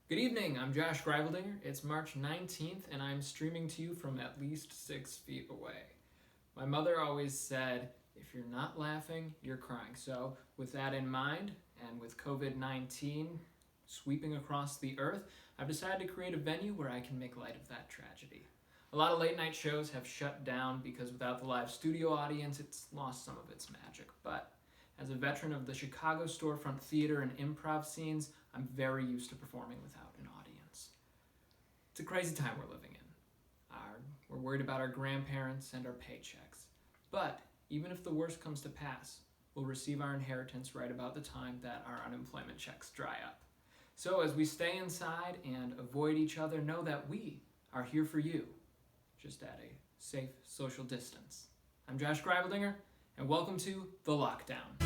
Good evening, I'm Josh Greiveldinger. It's March 19th and I'm streaming to you from at least 6 feet away. My mother always said, if you're not laughing, you're crying. So with that in mind, and with COVID-19 sweeping across the earth, I've decided to create a venue where I can make light of that tragedy. A lot of late night shows have shut down because without the live studio audience, it's lost some of its magic. But as a veteran of the Chicago storefront theater and improv scenes, I'm very used to performing without an audience. It's a crazy time we're living in. We're worried about our grandparents and our paychecks. But even if the worst comes to pass, we'll receive our inheritance right about the time that our unemployment checks dry up. So as we stay inside and avoid each other, know that we are here for you, just at a safe social distance. I'm Josh Greiveldinger, and welcome to The Lockdown.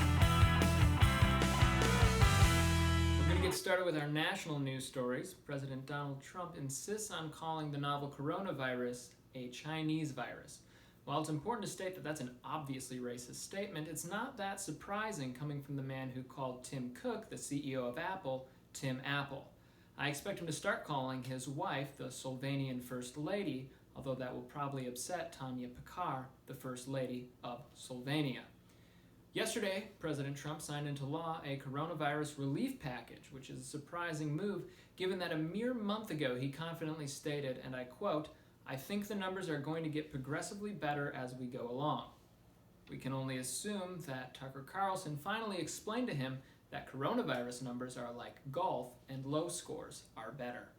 We're going to get started with our national news stories. President Donald Trump insists on calling the novel coronavirus a Chinese virus. While it's important to state that that's an obviously racist statement, it's not that surprising coming from the man who called Tim Cook, the CEO of Apple, Tim Apple. I expect him to start calling his wife the Slovenian First Lady, although that will probably upset Tanya Pekar, the First Lady of Slovenia. Yesterday, President Trump signed into law a coronavirus relief package, which is a surprising move given that a mere month ago he confidently stated, and I quote, "I think the numbers are going to get progressively better as we go along." We can only assume that Tucker Carlson finally explained to him that coronavirus numbers are like golf and low scores are better.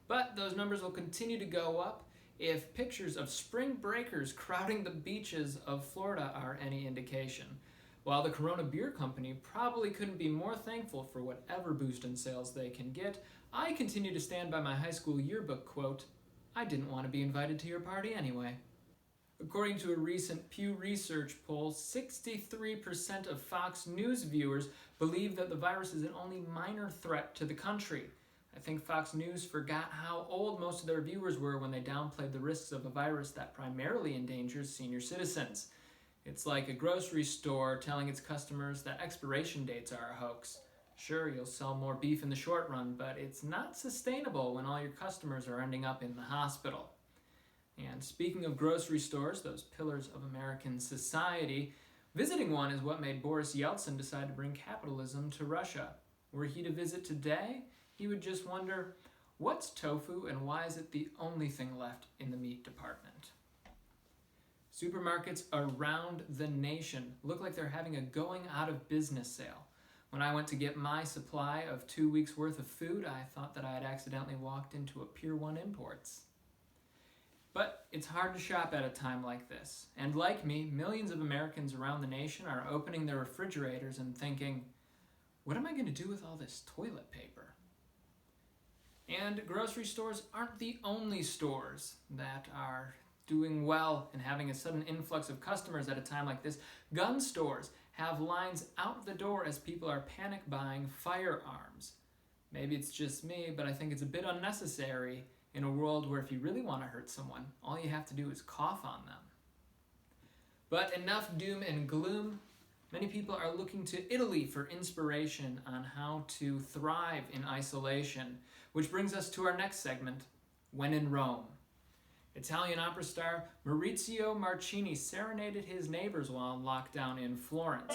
But those numbers will continue to go up if pictures of spring breakers crowding the beaches of Florida are any indication. While the Corona Beer Company probably couldn't be more thankful for whatever boost in sales they can get, I continue to stand by my high school yearbook quote, "I didn't want to be invited to your party anyway." According to a recent Pew Research poll, 63% of Fox News viewers believe that the virus is an only minor threat to the country. I think Fox News forgot how old most of their viewers were when they downplayed the risks of a virus that primarily endangers senior citizens. It's like a grocery store telling its customers that expiration dates are a hoax. Sure, you'll sell more beef in the short run, but it's not sustainable when all your customers are ending up in the hospital. And speaking of grocery stores, those pillars of American society, visiting one is what made Boris Yeltsin decide to bring capitalism to Russia. Were he to visit today, he would just wonder, what's tofu and why is it the only thing left in the meat department? Supermarkets around the nation look like they're having a going out of business sale. When I went to get my supply of 2 weeks worth of food, I thought that I had accidentally walked into a Pier 1 Imports. But it's hard to shop at a time like this. And like me, millions of Americans around the nation are opening their refrigerators and thinking, what am I going to do with all this toilet paper? And grocery stores aren't the only stores that are doing well and having a sudden influx of customers at a time like this. Gun stores have lines out the door as people are panic buying firearms. Maybe it's just me, but I think it's a bit unnecessary in a world where if you really want to hurt someone, all you have to do is cough on them. But enough doom and gloom. Many people are looking to Italy for inspiration on how to thrive in isolation, which brings us to our next segment, When in Rome. Italian opera star Maurizio Marchini serenaded his neighbors while on lockdown in Florence.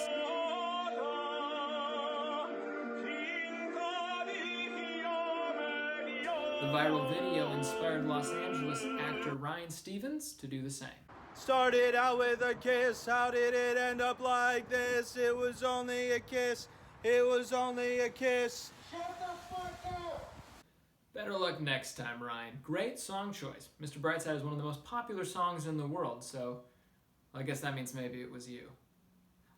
The viral video inspired Los Angeles actor Ryan Stevens to do the same. Started out with a kiss, how did it end up like this? It was only a kiss, it was only a kiss. Shut the fuck up! Better luck next time, Ryan. Great song choice. Mr. Brightside is one of the most popular songs in the world, so I guess that means maybe it was you.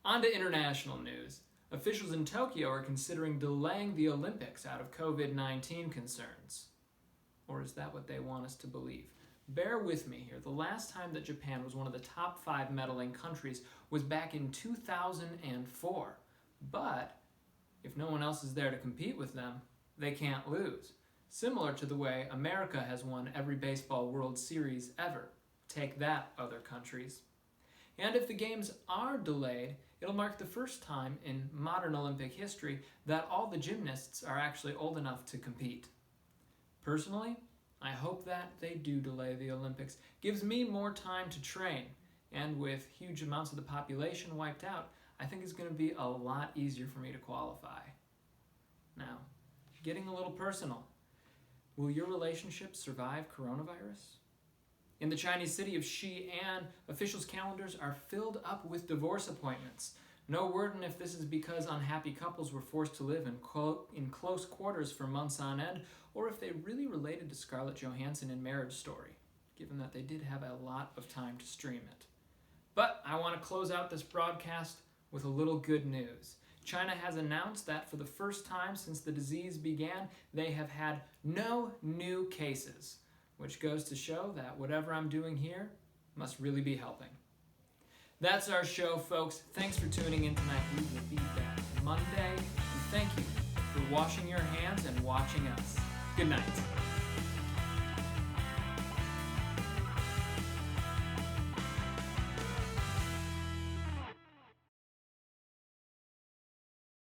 On to international news. Officials in Tokyo are considering delaying the Olympics out of COVID-19 concerns. Or is that what they want us to believe? Bear with me here. The last time that Japan was one of the top 5 medaling countries was back in 2004. But if no one else is there to compete with them, they can't lose. Similar to the way America has won every baseball World Series ever. Take that, other countries. And if the games are delayed, it'll mark the first time in modern Olympic history that all the gymnasts are actually old enough to compete. Personally, I hope that they do delay the Olympics. Gives me more time to train, and with huge amounts of the population wiped out, I think it's going to be a lot easier for me to qualify. Now, getting a little personal. Will your relationship survive coronavirus? In the Chinese city of Xi'an, officials' calendars are filled up with divorce appointments. No word on if this is because unhappy couples were forced to live in close quarters for months on end, or if they really related to Scarlett Johansson in Marriage Story, given that they did have a lot of time to stream it. But I want to close out this broadcast with a little good news. China has announced that for the first time since the disease began, they have had no new cases, which goes to show that whatever I'm doing here must really be helping. That's our show, folks. Thanks for tuning in tonight. We will be back Monday. And thank you for washing your hands and watching us. Good night.